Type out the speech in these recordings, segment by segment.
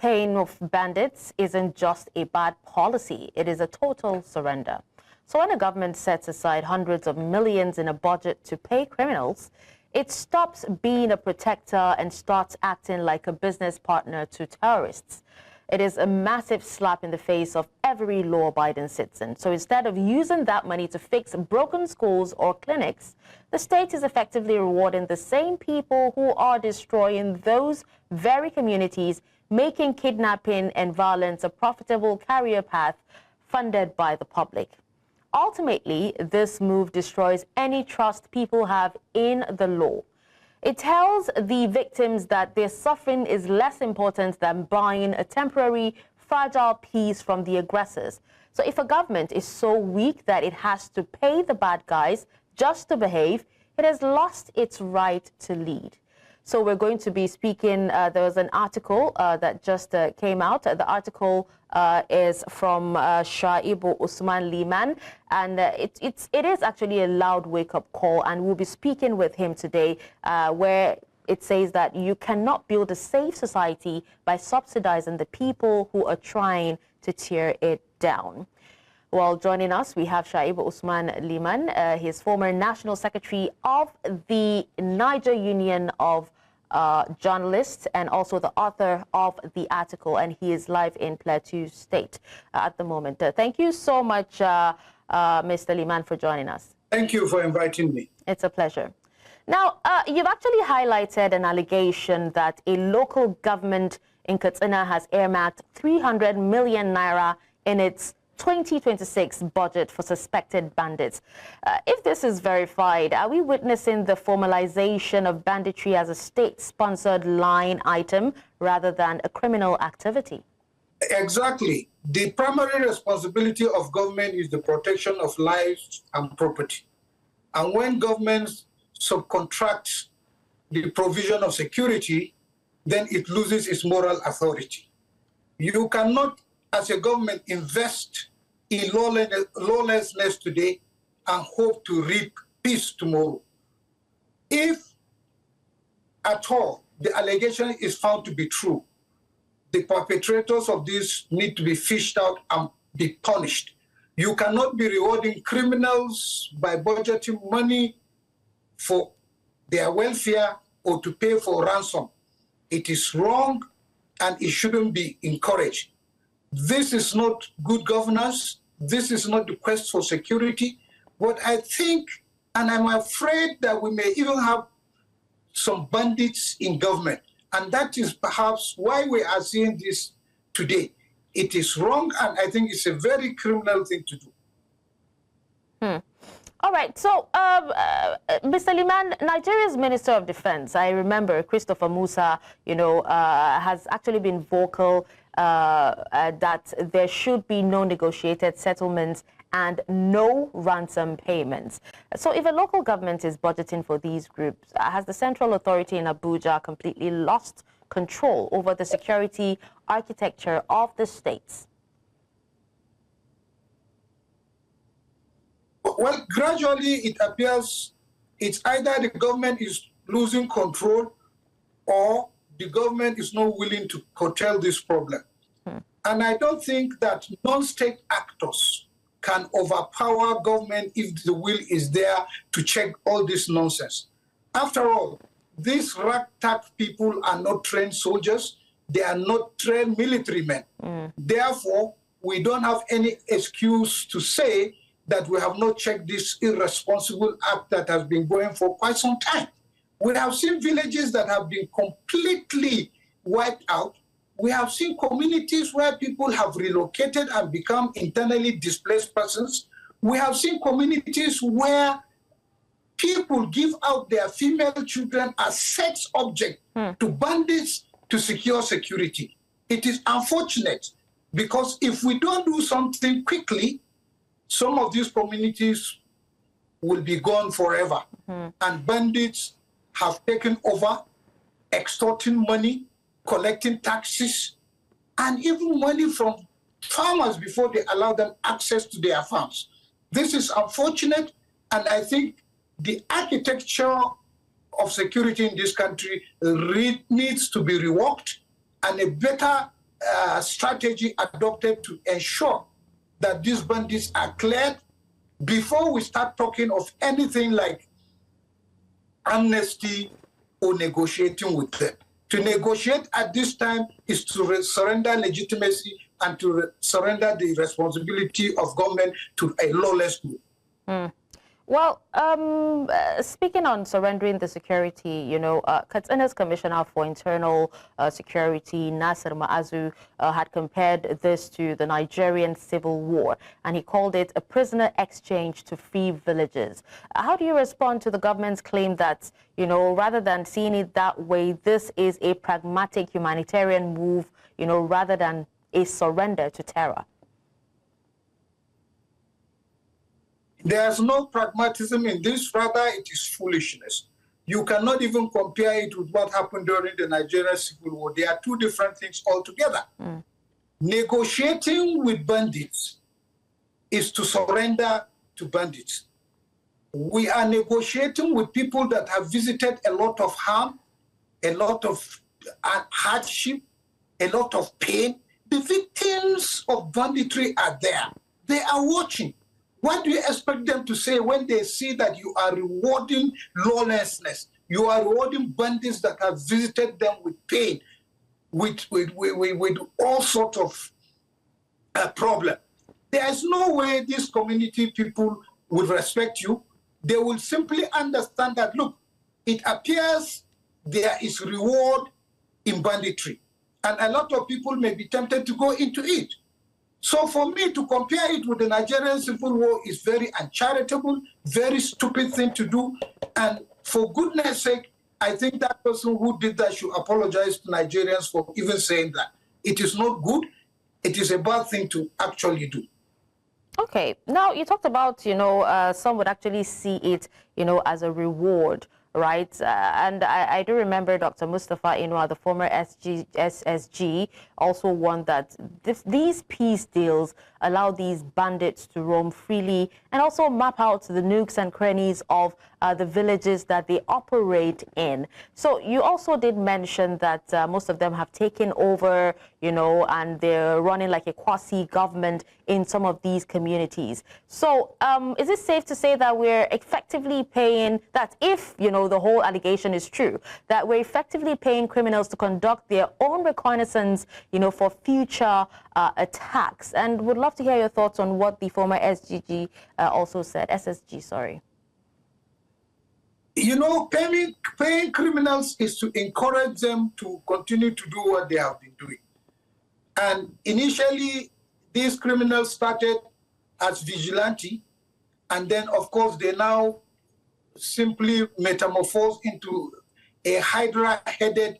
paying of bandits isn't just a bad policy, it is a total surrender. So when a government sets aside hundreds of millions in a budget to pay criminals, it stops being a protector and starts acting like a business partner to terrorists. It is a massive slap in the face of every law-abiding citizen. So instead of using that money to fix broken schools or clinics, the state is effectively rewarding the same people who are destroying those very communities, making kidnapping and violence a profitable career path funded by the public. Ultimately, this move destroys any trust people have in the law. It tells the victims that their suffering is less important than buying a temporary, fragile peace from the aggressors. So if a government is so weak that it has to pay the bad guys just to behave, it has lost its right to lead. So we're going to be speaking, there was an article that just came out. The article is from Shuaibu Usman Liman, and it is actually a loud wake-up call, and we'll be speaking with him today where it says that you cannot build a safe society by subsidizing the people who are trying to tear it down. Well, joining us, we have Shuaibu Usman Liman. He's former National Secretary of the Niger Union of Journalists and also the author of the article, and he is live in Plateau State at the moment. Thank you so much, Mr. Liman, for joining us. Thank you for inviting me. It's a pleasure. Now, you've actually highlighted an allegation that a local government in Katsina has earmarked 300 million naira in its 2026 budget for suspected bandits. If this is verified, are we witnessing the formalization of banditry as a state-sponsored line item rather than a criminal activity? Exactly. The primary responsibility of government is the protection of lives and property. And when governments subcontract the provision of security, then it loses its moral authority. You cannot, as a government, invest in lawlessness today and hope to reap peace tomorrow. If at all the allegation is found to be true, the perpetrators of this need to be fished out and be punished. You cannot be rewarding criminals by budgeting money for their welfare or to pay for ransom. It is wrong and it shouldn't be encouraged. This is not good governance. This is not the quest for security. But I think, and I'm afraid that we may even have some bandits in government. And that is perhaps why we are seeing this today. It is wrong, and I think it's a very criminal thing to do. All right. So, Mr. Liman, Nigeria's Minister of Defense, I remember Christopher Musa, has actually been vocal that there should be no negotiated settlements and no ransom payments. So if a local government is budgeting for these groups, has the central authority in Abuja completely lost control over the security architecture of the states? Well, gradually it appears it's either the government is losing control or the government is not willing to curtail this problem. And I don't think that non-state actors can overpower government if the will is there to check all this nonsense. After all, these ragtag people are not trained soldiers. They are not trained military men. Therefore, we don't have any excuse to say that we have not checked this irresponsible act that has been going for quite some time. We have seen villages that have been completely wiped out. We have seen communities where people have relocated and become internally displaced persons. We have seen communities where people give out their female children as sex objects to bandits to secure security. It is unfortunate because if we don't do something quickly, some of these communities will be gone forever. And bandits have taken over, extorting money, collecting taxes, and even money from farmers before they allow them access to their farms. This is unfortunate, and I think the architecture of security in this country needs to be reworked, and a better strategy adopted to ensure that these bandits are cleared before we start talking of anything like amnesty or negotiating with them. To negotiate at this time is to surrender legitimacy and to surrender the responsibility of government to a lawless group. Well, speaking on surrendering the security, Katsina's Commissioner for Internal Security, Nasser Maazu, had compared this to the Nigerian Civil War, and he called it a prisoner exchange to free villages. How do you respond to the government's claim that, rather than seeing it that way, this is a pragmatic humanitarian move, rather than a surrender to terror? There's no pragmatism in this, rather it is foolishness. You cannot even compare it with what happened during the Nigerian Civil War. They are two different things altogether. Negotiating with bandits is to surrender to bandits. We are negotiating with people that have visited a lot of harm, a lot of hardship, a lot of pain. The victims of banditry are there. They are watching. What do you expect them to say when they see that you are rewarding lawlessness? You are rewarding bandits that have visited them with pain, with all sorts of problems. There is no way these community people will respect you. They will simply understand that, look, it appears there is reward in banditry. And a lot of people may be tempted to go into it. So for me to compare it with the Nigerian Civil War is very uncharitable, very stupid thing to do. And for goodness sake, I think that person who did that should apologize to Nigerians for even saying that. It is not good. It is a bad thing to actually do. Okay. Now, you talked about, some would actually see it, as a reward, right? And I do remember Dr. Mustafa Inua, the former SSG, also warned that these peace deals allow these bandits to roam freely and also map out the nooks and crannies of the villages that they operate in. So you also did mention that most of them have taken over, and they're running like a quasi-government in some of these communities. So is it safe to say that we're effectively paying, that if, the whole allegation is true, that we're effectively paying criminals to conduct their own reconnaissance, for future attacks? And would love to hear your thoughts on what the former SSG, sorry. Paying criminals is to encourage them to continue to do what they have been doing. And initially, these criminals started as vigilante, and then, of course, they now simply metamorphose into a hydra-headed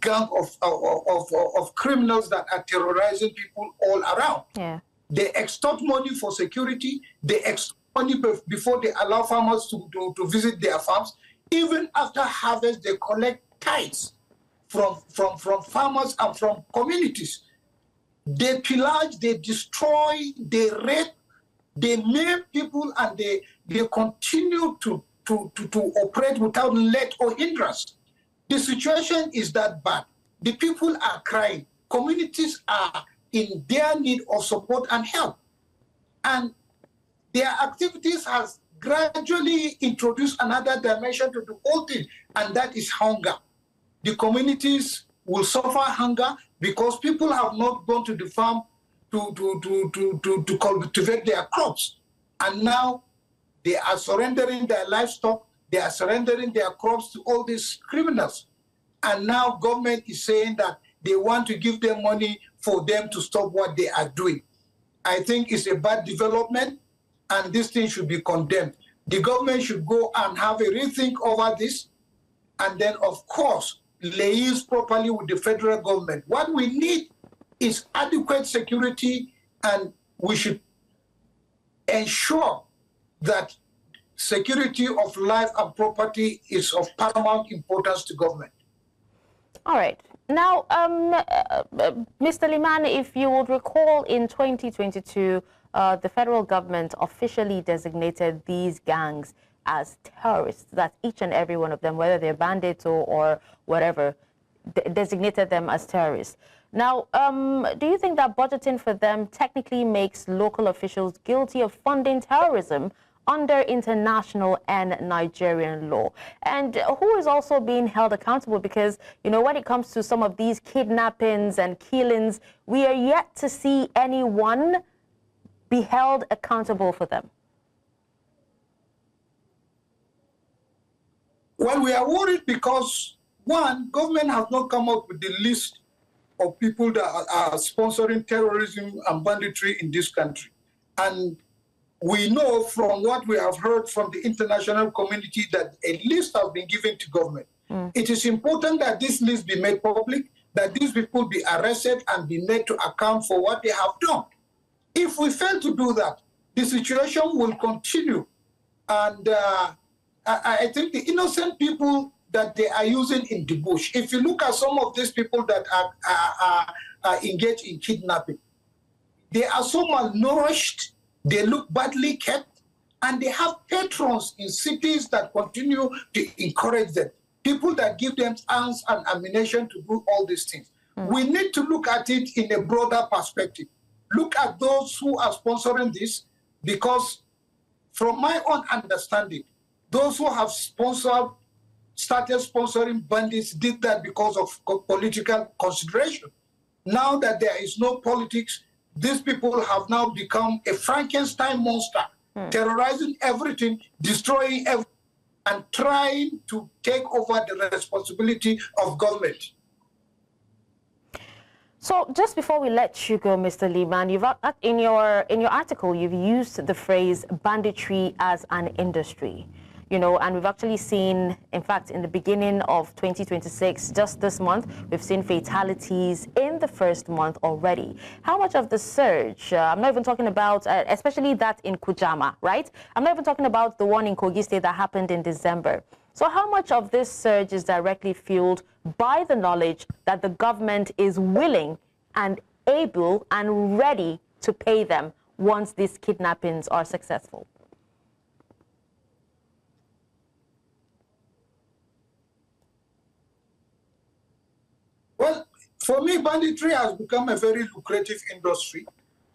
gang of criminals that are terrorizing people all around. Yeah. They extort money for security. They extort money before they allow farmers to visit their farms. Even after harvest, they collect tithes from farmers and from communities. They pillage, they destroy, they rape, they maim people, and they continue to operate without let or hindrance. The situation is that bad. The people are crying. Communities are in their need of support and help. And their activities has gradually introduced another dimension to the whole thing, and that is hunger. The communities will suffer hunger because people have not gone to the farm to cultivate their crops. And now they are surrendering their livestock, they are surrendering their crops to all these criminals. And now government is saying that they want to give them money for them to stop what they are doing. I think it's a bad development, and this thing should be condemned. The government should go and have a rethink over this, and then, of course, liaise properly with the federal government. What we need is adequate security, and we should ensure that security of life and property is of paramount importance to government. All right. Now, Mr. Liman, if you would recall, in 2022, the federal government officially designated these gangs as terrorists. That each and every one of them, whether they're bandits or whatever, designated them as terrorists. Now, do you think that budgeting for them technically makes local officials guilty of funding terrorism under international and Nigerian law? And who is also being held accountable? Because, you know, when it comes to some of these kidnappings and killings, we are yet to see anyone be held accountable for them. Well, we are worried because, one, government has not come up with the list of people that are sponsoring terrorism and banditry in this country. And we know from what we have heard from the international community that a list has been given to government. It is important that this list be made public, that these people be arrested and be made to account for what they have done. If we fail to do that, the situation will continue. And I think the innocent people that they are using in the bush, if you look at some of these people that are engaged in kidnapping, they are so malnourished, they look badly kept, and they have patrons in cities that continue to encourage them, people that give them arms and ammunition to do all these things. We need to look at it in a broader perspective. Look at those who are sponsoring this, because from my own understanding, those who have started sponsoring bandits did that because of political consideration. Now that there is no politics, these people have now become a Frankenstein monster, terrorizing everything, destroying everything, and trying to take over the responsibility of government. So just before we let you go, Mr. Liman, in your article, you've used the phrase banditry as an industry. You know, and we've actually seen, in fact, in the beginning of 2026, just this month, we've seen fatalities in the first month already. How much of the surge, I'm not even talking about, especially that in Kujama, right? I'm not even talking about the one in Kogi State that happened in December. So how much of this surge is directly fueled by the knowledge that the government is willing and able and ready to pay them once these kidnappings are successful? Well, for me, banditry has become a very lucrative industry.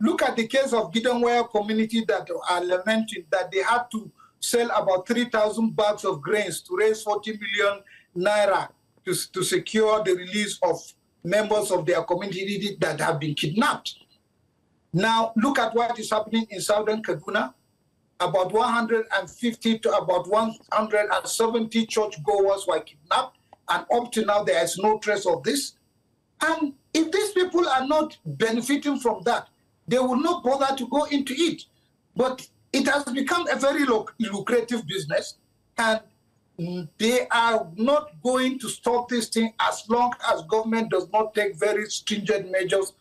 Look at the case of Gideonwaya community that are lamenting that they had to sell about 3,000 bags of grains to raise 40 million naira to secure the release of members of their community that have been kidnapped. Now, look at what is happening in southern Kaduna. About 150 to about 170 churchgoers were kidnapped, and up to now there is no trace of this. And if these people are not benefiting from that, they will not bother to go into it. But it has become a very lucrative business, and they are not going to stop this thing as long as government does not take very stringent measures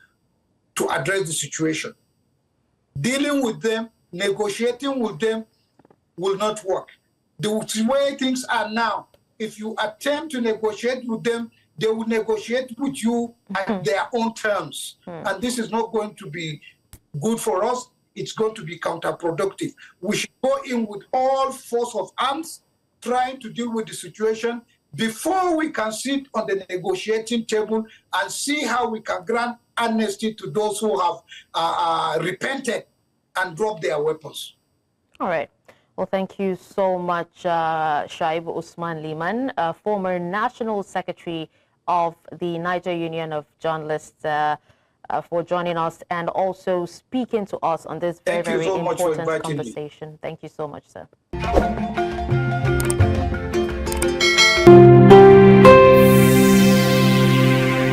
to address the situation. Dealing with them, negotiating with them will not work. The way things are now, if you attempt to negotiate with them, they will negotiate with you at their own terms. And this is not going to be good for us. It's going to be counterproductive. We should go in with all force of arms, trying to deal with the situation before we can sit on the negotiating table and see how we can grant amnesty to those who have repented and dropped their weapons. All right. Well, thank you so much, Shuaibu Usman Liman, former National Secretary of the Niger Union of Journalists, for joining us and also speaking to us on this very, very important conversation. Thank you so much, sir.